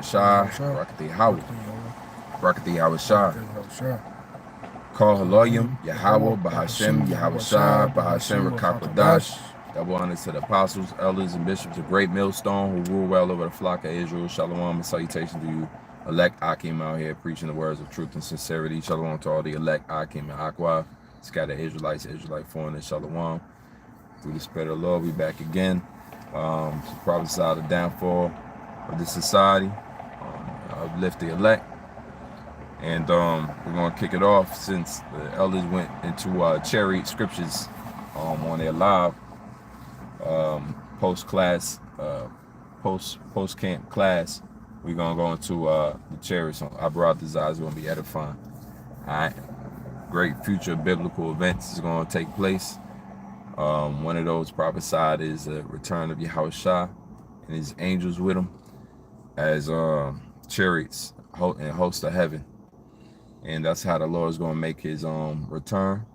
Shah, Barakati Yahweh, Barakati Yahweh Shah. Call Haloyim, Yahweh, Bahashem, Yahweh Shah, Bahashem, Rakakwadash. Double honors to the apostles, elders, and bishops of Great Millstone who rule well over the flock of Israel. Shalom and salutation to you, elect Akim out here preaching the words of truth and sincerity. Shalom to all the elect Akim and Aqua, scattered Israelites, Israelite foreigners. Shalom. Through the Spirit of the Lord, we back again. To prophesy the downfall of the society, uplift the elect. And we're going to kick it off since the elders went into cherry scriptures on their live post-class, post-camp class. We're going to go into the cherry. So I brought this out. It's going to be edifying. All right. Great future biblical events is going to take place. One of those prophesied is the return of Yahweh Shah and his angels with him as chariots and hosts of heaven. And that's how the Lord is going to make his return,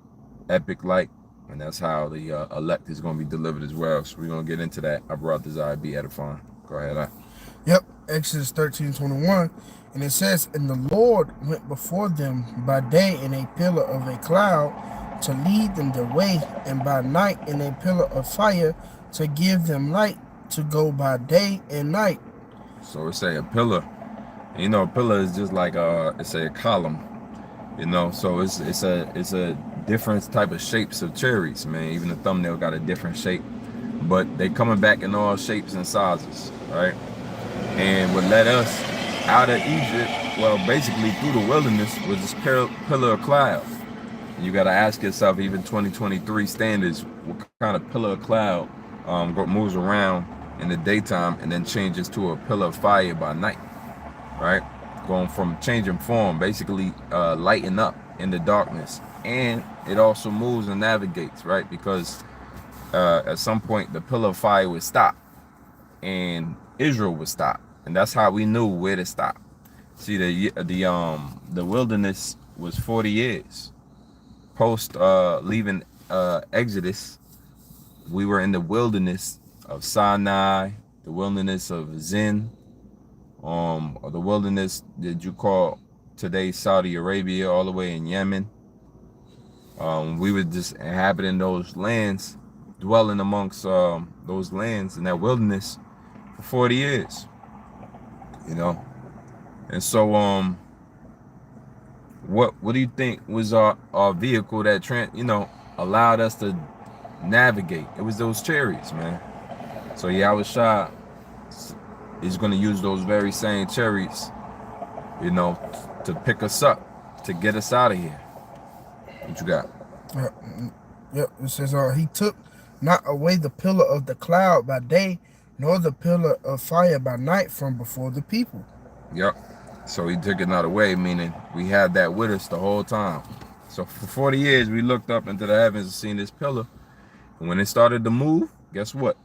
epic like, and that's how the elect is going to be delivered as well. So we're going to get into that. I brought this out to be edifying. Go ahead. Yep, Exodus 13:21, and it says, "And the Lord went before them by day in a pillar of a cloud to lead them the way, and by night in a pillar of fire to give them light to go by day and night." So it's a pillar. You know, a pillar is just like it's a column. You know, so it's a different type of shapes of chariots, man. Even the thumbnail got a different shape, but they coming back in all shapes and sizes, right? And what led us out of Egypt, well, basically through the wilderness, was this pillar of cloud. And you got to ask yourself, even 2023 standards, what kind of pillar of cloud moves around in the daytime and then changes to a pillar of fire by night, right? Going from changing form, basically lighting up in the darkness. And it also moves and navigates, right? Because at some point the pillar of fire would stop and Israel would stop. And that's how we knew where to stop. See, the wilderness was 40 years. Post leaving Exodus, we were in the wilderness of Sinai, the wilderness of Zin, or the wilderness that you call today Saudi Arabia, all the way in Yemen. We were just inhabiting those lands, dwelling amongst those lands in that wilderness for 40 years, you know. And so what do you think was our vehicle that allowed us to navigate? It was those chariots, man. So Yahweh Shah is going to use those very same chariots, you know, to pick us up, to get us out of here. What you got? Yep, it says, "He took not away the pillar of the cloud by day, nor the pillar of fire by night from before the people." Yep. So he took it not away, meaning we had that with us the whole time. So for 40 years, we looked up into the heavens and seen this pillar. And when it started to move, guess what?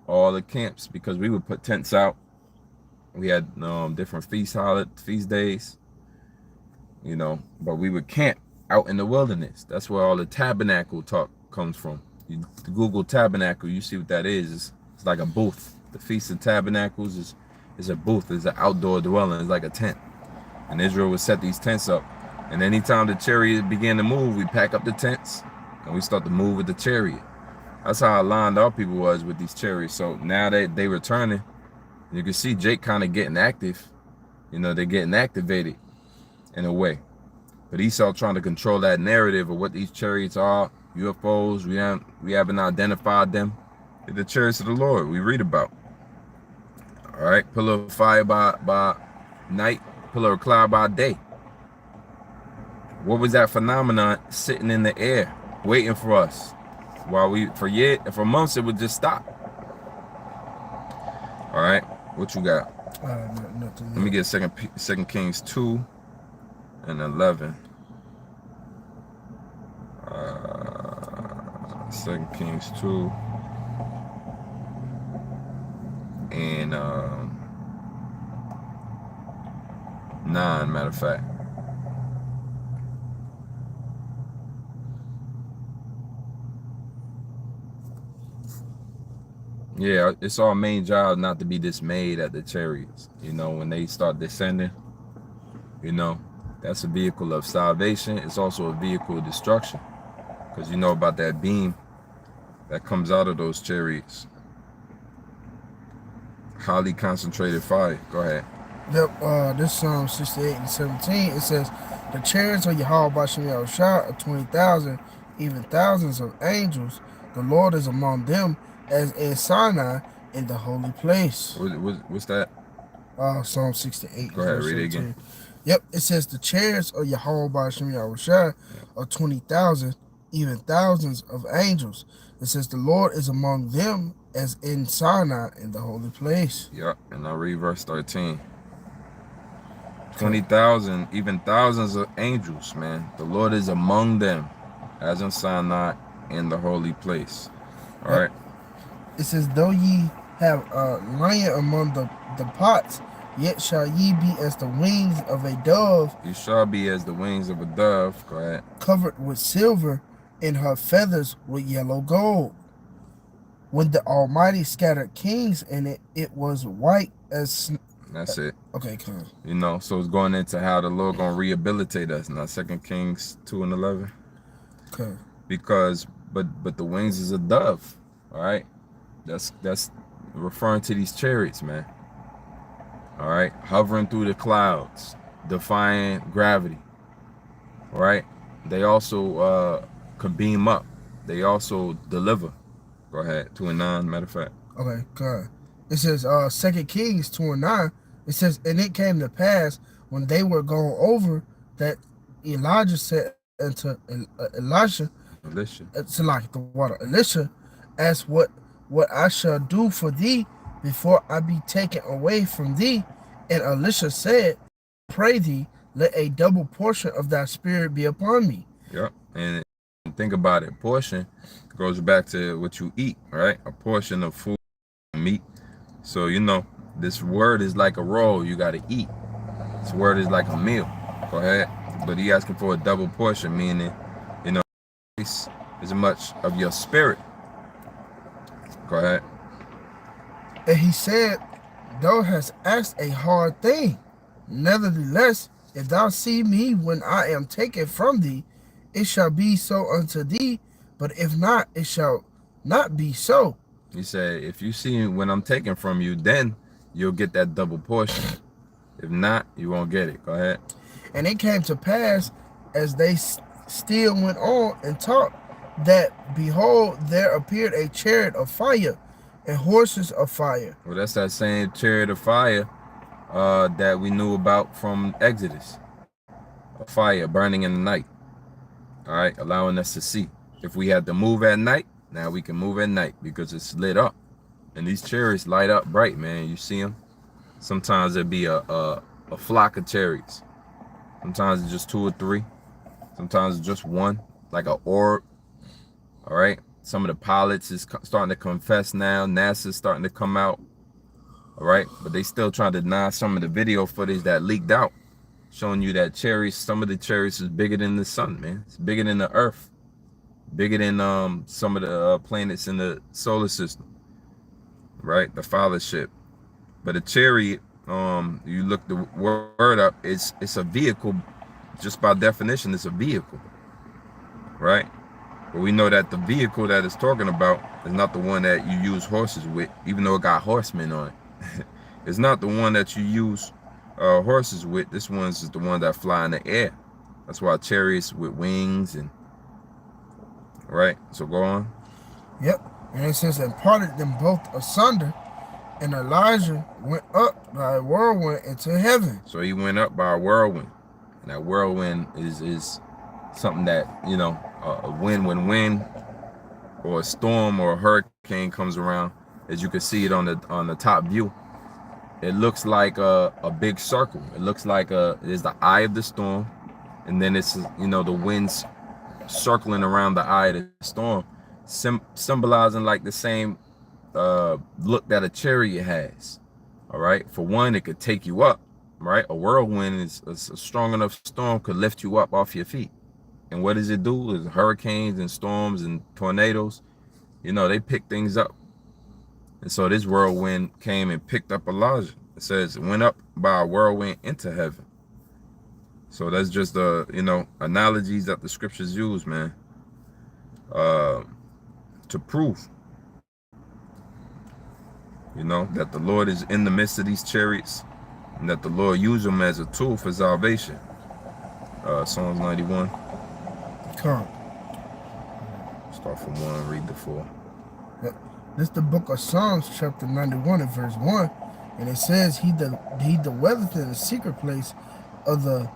All the camps, because we would put tents out. We had different feast days, you know, but we would camp out in the wilderness. That's where all the tabernacle talk comes from. You Google tabernacle, you see what that is. It's like a booth. The Feast of Tabernacles is a booth. It's an outdoor dwelling. It's like a tent. And Israel would set these tents up. And anytime the chariot began to move, we pack up the tents and we start to move with the chariot. That's how aligned our people was with these chariots. So now that they returning, you can see Jake kind of getting active. You know, they're getting activated in a way. But Esau trying to control that narrative of what these chariots are, UFOs. We haven't identified them. They're the chariots of the Lord we read about. All right, pillar of fire by night, pillar of cloud by day. What was that phenomenon sitting in the air, waiting for us? While for months it would just stop. All right, what you got? Nothing. Let me get Second Kings 2 and 11. 2 Kings 2 and 9, matter of fact. Yeah, it's our main job not to be dismayed at the chariots. You know, when they start descending, you know, that's a vehicle of salvation. It's also a vehicle of destruction. Because you know about that beam that comes out of those chariots. Highly concentrated fire. Go ahead. Yep, this Psalm 68 and 17, it says, the chariots of Yahweh Bashem Yahushua are 20,000, even thousands of angels. The Lord is among them as in Sinai in the holy place. What's that? Psalm 68. Go ahead, read it again. Yep, it says the chariots of Yahweh Bashem Yahushua are 20,000, even thousands of angels. It says the Lord is among them as in Sinai in the holy place. Yep, and I'll read verse 13. 20,000, even thousands of angels, man. The Lord is among them, as in Sinai, in the holy place. All right. It says, though ye have a lion among the pots, yet shall ye be as the wings of a dove. You shall be as the wings of a dove. Go ahead. Covered with silver, and her feathers with yellow gold. When the Almighty scattered kings in it, it was white as That's it. Okay, cool. You know, so it's going into how the Lord gonna rehabilitate us. Now, 2 Kings 2:11. Okay. Because, but the wings is a dove. All right, that's referring to these chariots, man. All right, hovering through the clouds, defying gravity. All right, they also could beam up. They also deliver. Go ahead, 2:9. Matter of fact. Okay, good. It says 2 Kings 2:9. It says, and it came to pass when they were going over that Elijah said unto Elisha, it's like the water. Elisha asked what I shall do for thee before I be taken away from thee. And Elisha said, pray thee, let a double portion of thy spirit be upon me. Yep. And think about it. Portion goes back to what you eat, right? A portion of food, meat. So, you know, this word is like a roll you got to eat. This word is like a meal. Go ahead. But he asking for a double portion, meaning, you know, as much of your spirit. Go ahead. And he said, thou hast asked a hard thing. Nevertheless, if thou see me when I am taken from thee, it shall be so unto thee. But if not, it shall not be so. He said, if you see me when I'm taken from you, then you'll get that double portion. If not, you won't get it. Go ahead. And it came to pass, as they still went on and talked, that behold, there appeared a chariot of fire and horses of fire. Well, that's that same chariot of fire that we knew about from Exodus. A fire burning in the night. All right, allowing us to see. If we had to move at night, now we can move at night because it's lit up. And these chariots light up bright, man. You see them? Sometimes it'd be a flock of chariots. Sometimes it's just 2 or 3. Sometimes it's just one, like an orb. All right. Some of the pilots is starting to confess now. NASA's starting to come out. All right. But they still trying to deny some of the video footage that leaked out, showing you that chariots, some of the chariots is bigger than the sun, man. It's bigger than the earth. Bigger than some of the planets in the solar system. Right? The fathership. But a chariot, you look the word up, it's a vehicle. Just by definition, it's a vehicle. Right? But we know that the vehicle that it's talking about is not the one that you use horses with, even though it got horsemen on it. It's not the one that you use horses with. This one's the one that fly in the air. That's why chariots with wings and right. So go on. Yep. And it says, and parted them both asunder, and Elijah went up by a whirlwind into heaven. So he went up by a whirlwind. And that whirlwind is something that, you know, a wind when wind or a storm or a hurricane comes around, as you can see it on the top view. It looks like a big circle. It looks like it's the eye of the storm, and then it's, you know, the winds circling around the eye of the storm, symbolizing like the same look that a chariot has. All right. For one, it could take you up. Right. A whirlwind is a strong enough storm could lift you up off your feet. And what does it do? Is hurricanes and storms and tornadoes, you know, they pick things up. And so this whirlwind came and picked up Elijah. It says it went up by a whirlwind into heaven. So that's just the, analogies that the scriptures use, man, to prove, that the Lord is in the midst of these chariots and that the Lord used them as a tool for salvation. Psalms 91. Come. Start from 1, read the 4. This is the book of Psalms, chapter 91 and verse 1. And it says, he that dwelleth in the secret place of the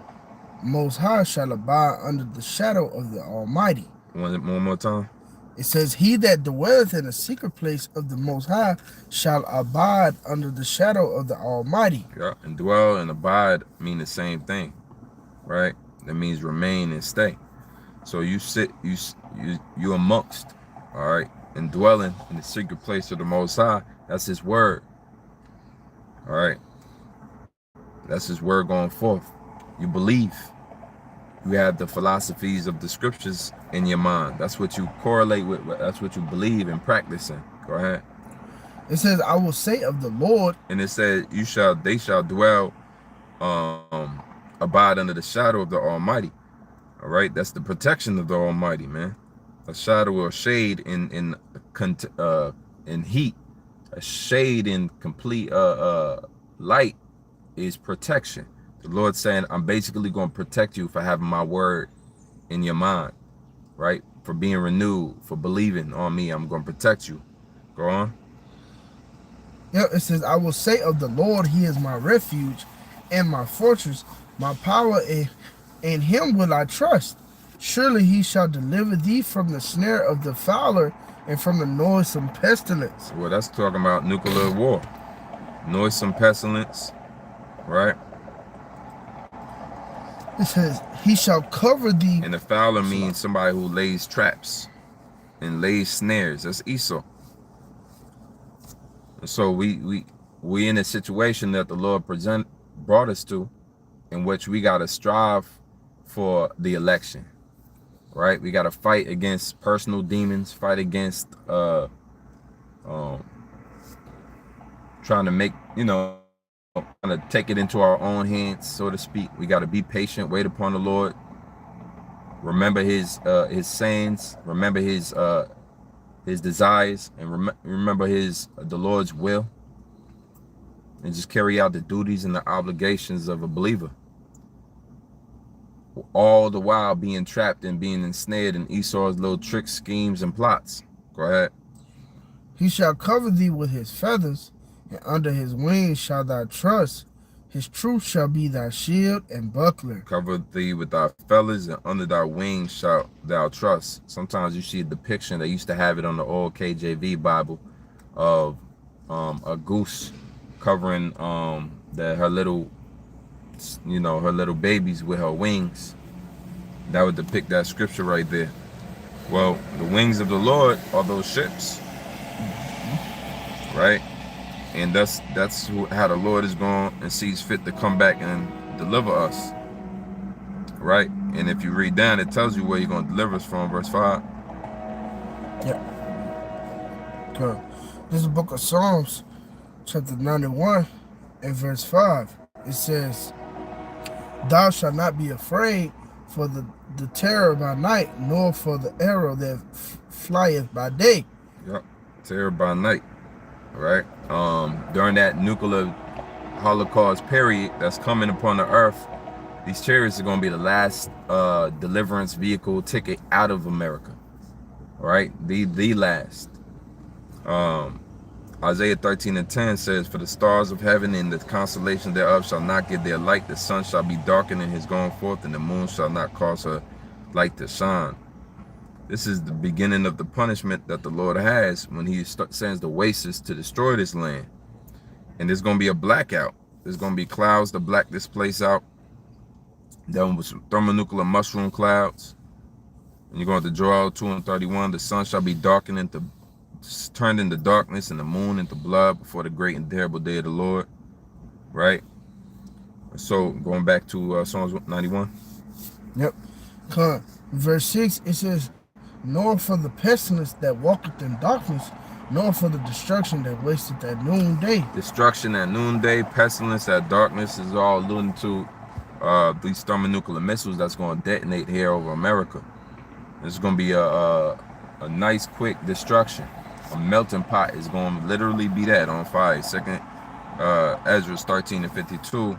Most High shall abide under the shadow of the Almighty. One more time. It says, he that dwelleth in the secret place of the Most High shall abide under the shadow of the Almighty. Yeah, and dwell and abide mean the same thing, right? That means remain and stay. So you sit, you amongst, all right, and dwelling in the secret place of the Most High. That's His word, all right. That's His word going forth. You believe. You have the philosophies of the scriptures in your mind. That's what you correlate with. That's what you believe and practice in. Go ahead. It says, I will say of the Lord. And it said, they shall dwell, abide under the shadow of the Almighty. All right. That's the protection of the Almighty, man. A shadow or shade in heat, a shade in complete light is protection. The Lord saying, I'm basically going to protect you for having my word in your mind, right? For being renewed, for believing on me. I'm going to protect you. Go on. Yeah, it says, I will say of the Lord, He is my refuge and my fortress, my power, in Him will I trust. Surely He shall deliver thee from the snare of the fowler and from the noisome pestilence. Well, that's talking about nuclear war. Noisome pestilence, right? It says, He shall cover thee. And the fowler means somebody who lays traps and lays snares. That's Esau. And so we in a situation that the Lord brought us to, in which we got to strive for the election, right? We got to fight against personal demons, fight against trying to make, trying to take it into our own hands, so to speak. We got to be patient, wait upon the Lord, remember His sayings, remember His desires, and remember the Lord's will, and just carry out the duties and the obligations of a believer, all the while being trapped and being ensnared in Esau's little tricks, schemes, and plots. Go ahead. He shall cover thee with His feathers, and under His wings shall thou trust. His truth shall be thy shield and buckler. Cover thee with thy feathers, and under thy wings shalt thou trust. Sometimes you see a depiction, they used to have it on the old KJV Bible, of a goose covering her little babies with her wings. That would depict that scripture right there. Well, the wings of the Lord are those ships, right? And that's how the Lord is going and sees fit to come back and deliver us, right? And if you read down, it tells you where He's going to deliver us from, verse 5. Yeah. Okay. This is the book of Psalms, chapter 91 and verse 5. It says, Thou shalt not be afraid for the terror by night, nor for the arrow that flieth by day. Yep, terror by night, right? During that nuclear holocaust period that's coming upon the earth, these chariots are going to be the last deliverance vehicle ticket out of America, right? The last. Isaiah 13:10 says, For the stars of heaven and the constellations thereof shall not give their light. The sun shall be darkened in his going forth, and the moon shall not cause her light to shine. This is the beginning of the punishment that the Lord has when He sends the wasters to destroy this land. And there's going to be a blackout. There's going to be clouds to black this place out. Then with some thermonuclear mushroom clouds. And you're going to Joel 2:31. The sun shall be darkened turned into darkness, and the moon into blood before the great and terrible day of the Lord. Right? So going back to Psalms 91. Yep. Verse 6, it says, Nor for the pestilence that walketh in darkness, nor for the destruction that wasteth at noonday. Destruction at noonday, pestilence at darkness is all alluding to these thermonuclear missiles that's going to detonate here over America. It's going to be a nice, quick destruction. A melting pot is going to literally be that on fire. Second Ezra 13:52.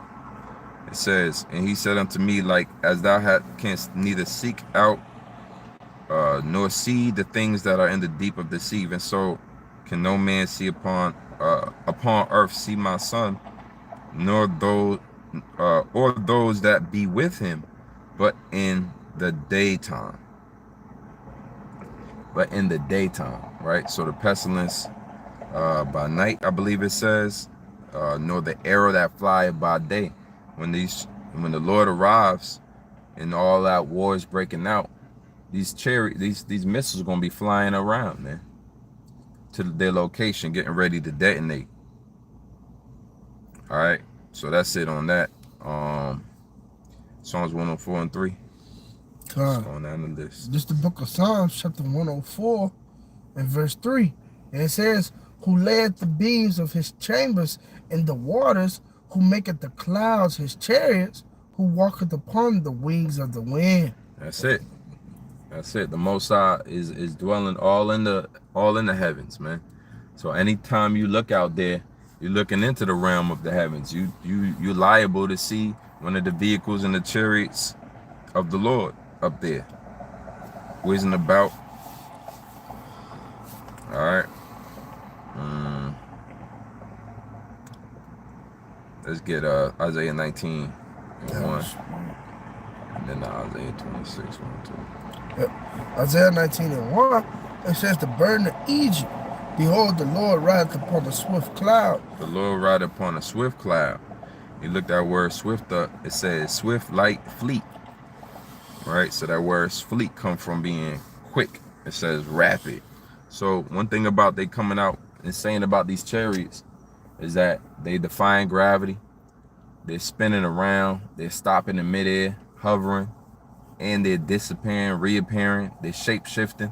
It says, and he said unto me, like as thou canst neither seek out nor see the things that are in the deep of the sea, even so can no man see upon earth see my son, nor those or those that be with him, but in the daytime. But in the daytime, right? So the pestilence by night, I believe it says, nor the arrow that flieth by day. When the Lord arrives and all that war is breaking out, these missiles are gonna be flying around, man, to their location, getting ready to detonate. All right, so that's it on that. Psalms 104 and 3. Going down the list. This is the book of Psalms, chapter 104 and verse 3. And it says, who layeth the beams of his chambers in the waters, who maketh the clouds his chariots, who walketh upon the wings of the wind. That's it. That's it. The Most High is dwelling all in the heavens, man. So anytime you look out there, you're looking into the realm of the heavens. You're liable to see one of the vehicles in the chariots of the Lord up there, whizzing about. All right. Let's get Isaiah 19 and 1, and then Isaiah 26 1 2. Yep. Isaiah 19 and 1, it says, the burden of Egypt, behold, the Lord rideth upon a swift cloud. The Lord rideth upon a swift cloud. You look that word swift up, it says swift, light, fleet. Right? So that word fleet comes from being quick. It says rapid. So one thing about they coming out and saying about these chariots is that they defying gravity. They're spinning around. They're stopping in midair, hovering, and they're disappearing, reappearing. They're shape-shifting.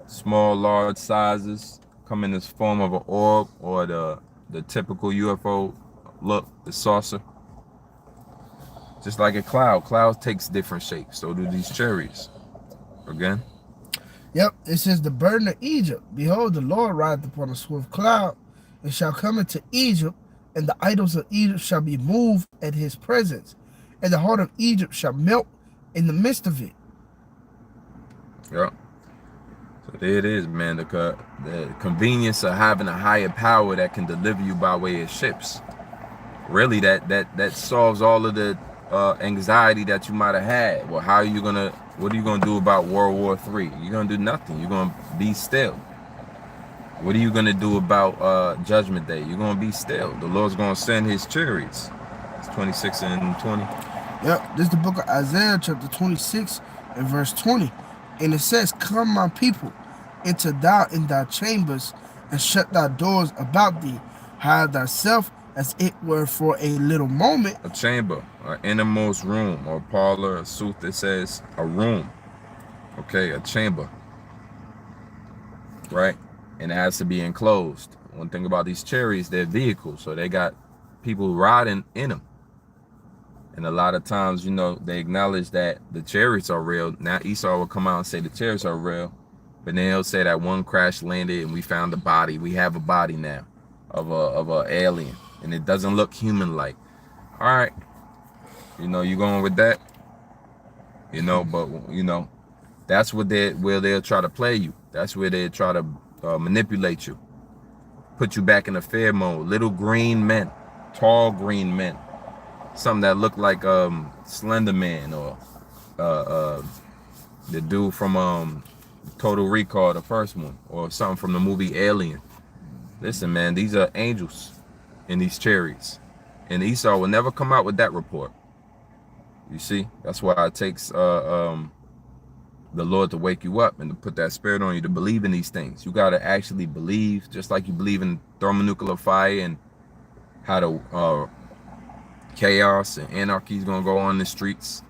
Small, large sizes come in this form of an orb or the typical UFO look, the saucer. Just like a cloud. Clouds takes different shapes. So do these chariots. Again. Yep, it says, the burden of Egypt, behold, the Lord rideth upon a swift cloud, and shall come into Egypt, and the idols of Egypt shall be moved at his presence, and the heart of Egypt shall melt in the midst of it. Yep. So there it is, man. The convenience of having a higher power that can deliver you by way of ships. Really, that solves all of the anxiety that you might have had. Well, what are you gonna do about World War III? You're gonna do nothing. You're gonna be still. What are you gonna do about Judgment Day? You're gonna be still. The Lord's gonna send his chariots. It's 26 and 20. Yep, this is the book of Isaiah, chapter 26 and verse 20. And it says, come, my people, enter thou in thy chambers, and shut thy doors about thee. Hide thyself as it were for a little moment. A chamber, an innermost room, or parlor, a suit that says a room. Okay, a chamber. Right? And it has to be enclosed. One thing about these chariots, they're vehicles, so they got people riding in them. And a lot of times, they acknowledge that the chariots are real. Now Esau will come out and say the chariots are real, but then he'll say that one crash landed and we found the body. We have a body now of a alien, and it doesn't look human-like. All right, you going with that, but that's where they'll try to play you. That's where they'll try to manipulate you, put you back in a fear mode. Little green men, tall green men. Something that looked like Slender Man or the dude from Total Recall, the first one, or something from the movie Alien. Listen, man, these are angels in these chariots, and Esau will never come out with that report. You see, that's why it takes the Lord to wake you up and to put that spirit on you to believe in these things. You got to actually believe, just like you believe in thermonuclear fire and how to chaos and anarchy is gonna go on the streets.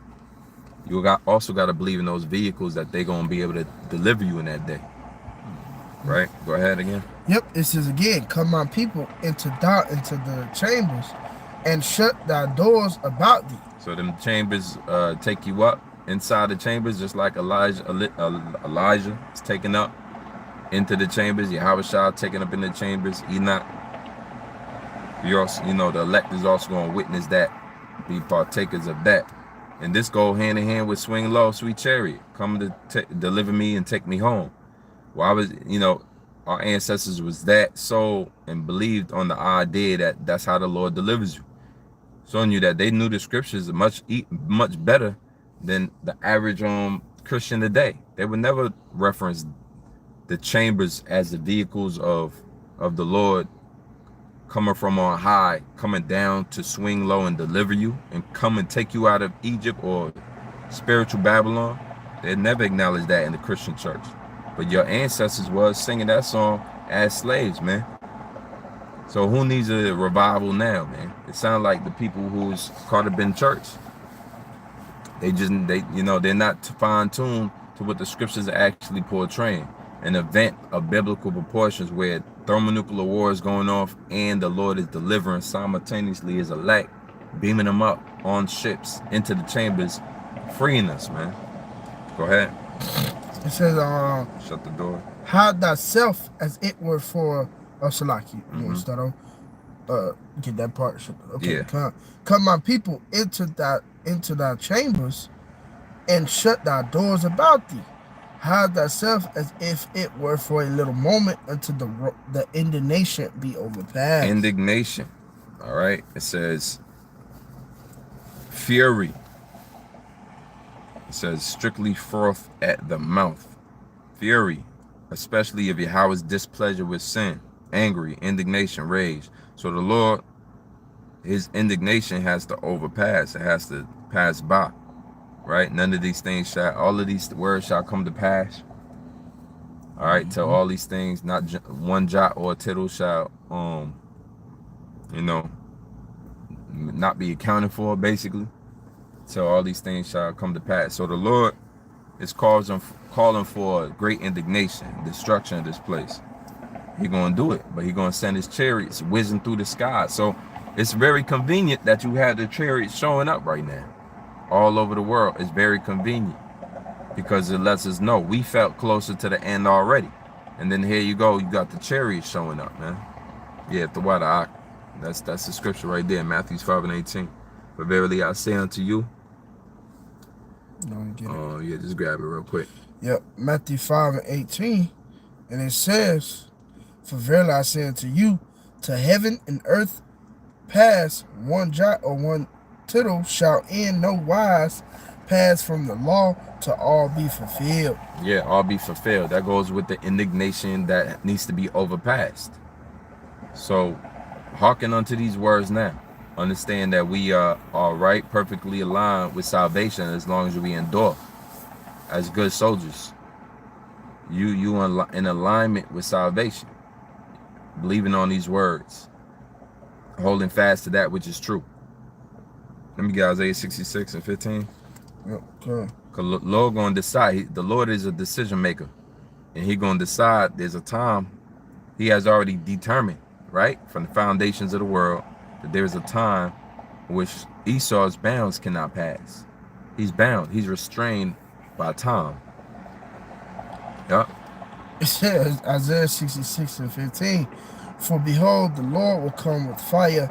You also got to believe in those vehicles that they're gonna be able to deliver you in that day. right? Go ahead again. Yep, it says again, come my people into the chambers, and shut thy doors about thee. So them chambers take you up inside the chambers, just like Elijah is taken up into the chambers. Yahweh taken up in the chambers. Enoch. You also, the elect is also going to witness that, be partakers of that. And this go hand in hand with swing low, sweet chariot. Come to deliver me and take me home. Well, I was, our ancestors was that sold and believed on the idea that that's how the Lord delivers you. Showing you that they knew the scriptures much better than the average Christian today. They would never reference the chambers as the vehicles of the Lord coming from on high, coming down to swing low and deliver you and come and take you out of Egypt or spiritual Babylon. They never acknowledged that in the Christian church. But your ancestors was singing that song as slaves, man. So who needs a revival now, man? It sounds like the people who's caught up in church. They're not fine-tuned to what the scriptures are actually portraying. An event of biblical proportions where thermonuclear war is going off and the Lord is delivering simultaneously his elect, beaming them up on ships into the chambers, freeing us, man. Go ahead. It says, shut the door. Hide thyself as it were for Salaki. You want to start on? Get that part. Okay. Yeah. Come my people into thy chambers, and shut thy doors about thee. Hide thyself as if it were for a little moment until the indignation be overpassed. Indignation. All right. It says fury. It says strictly froth at the mouth. Fury, especially if Yahweh's displeasure with sin, angry, indignation, rage. So the Lord, his indignation has to overpass. It has to pass by. Right? None of these things all of these words shall come to pass. All right, till all these things, not one jot or tittle shall, not be accounted for, basically. Till all these things shall come to pass. So the Lord is calling for great indignation, destruction of this place. He's going to do it, but he's going to send his chariots whizzing through the sky. So it's very convenient that you have the chariots showing up right now. All over the world. It's very convenient because it lets us know we felt closer to the end already. And then here you go, you got the chariots showing up, man. Yeah, the water. That's the scripture right there, Matthew 5:18. But verily I say unto you. Oh, yeah, just grab it real quick. Yep, Matthew 5:18. And it says, for verily I say unto you, to heaven and earth pass, one jot or one tittle shall in no wise pass from the law to all be fulfilled. Yeah, all be fulfilled. That goes with the indignation that needs to be overpassed. So hearken unto these words now. Understand that we are all right, perfectly aligned with salvation as long as we endure as good soldiers. You in alignment with salvation, believing on these words, holding fast to that which is true. Let me get Isaiah 66:15. Yep, okay. Because the Lord going to decide. The Lord is a decision maker. And he going to decide there's a time he has already determined, right? From the foundations of the world, that there's a time which Esau's bounds cannot pass. He's bound. He's restrained by time. Yep. It says, Isaiah 66:15, for behold, the Lord will come with fire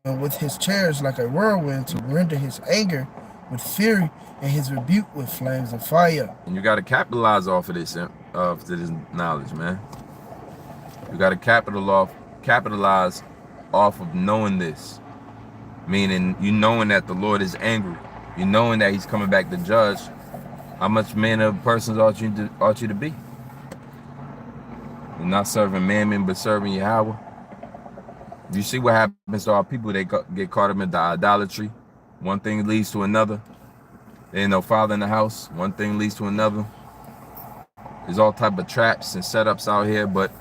and with his chariots like a whirlwind to render his anger with fury and his rebuke with flames of fire. And you got to capitalize off of this knowledge, man. You got to capitalize off of knowing this. Meaning, you knowing that the Lord is angry. You knowing that he's coming back to judge. How much man of persons ought you to be? You're not serving mammon, but serving Yahweh. You see what happens to our people? They get caught up in the idolatry. One thing leads to another. There ain't no father in the house. One thing leads to another. There's all type of traps and setups out here, but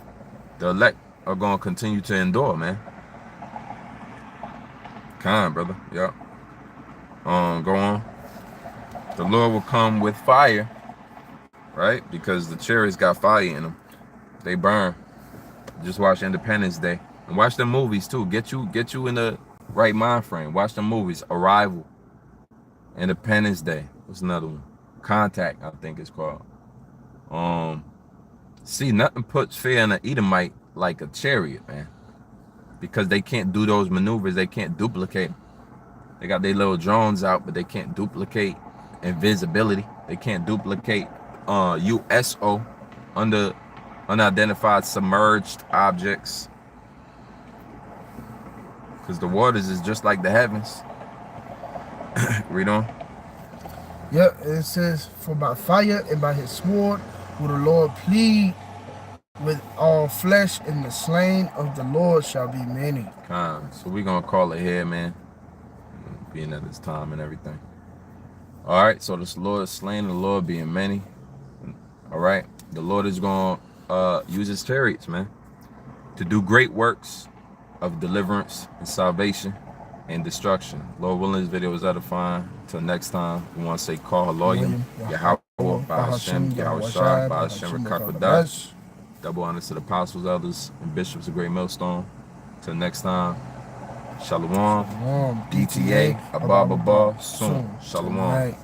the elect are going to continue to endure, man. Kind, brother. Yep. Go on. The Lord will come with fire, right? Because the chariots got fire in them. They burn. Just watch Independence Day and watch the movies too. Get you in the right mind frame. Watch the movies. Arrival, Independence Day. What's another one? Contact, I think it's called. See, nothing puts fear in an Edomite like a chariot, man, because they can't do those maneuvers. They can't duplicate. They got their little drones out, but they can't duplicate invisibility. They can't duplicate USO, unidentified submerged objects, because the waters is just like the heavens. Read on. Yep, it says, for by fire and by his sword will the Lord plead with all flesh, and the slain of the Lord shall be many. So we're gonna call it here, man, being at this time and everything. All right, so the Lord is slain, the Lord being many. All right, the Lord is gonna use his chariots, man, to do great works of deliverance and salvation and destruction. Lord willing, this video was edifying. Till next time, we want to say, call Haloyim, Yahweh, Bahashem, Yahweh Shai, Bahashem, Rakakwadash. Double honors to the apostles, elders, and bishops of Great Millstone. Till next time, Shalom, DTA, Abba, soon. Shalom.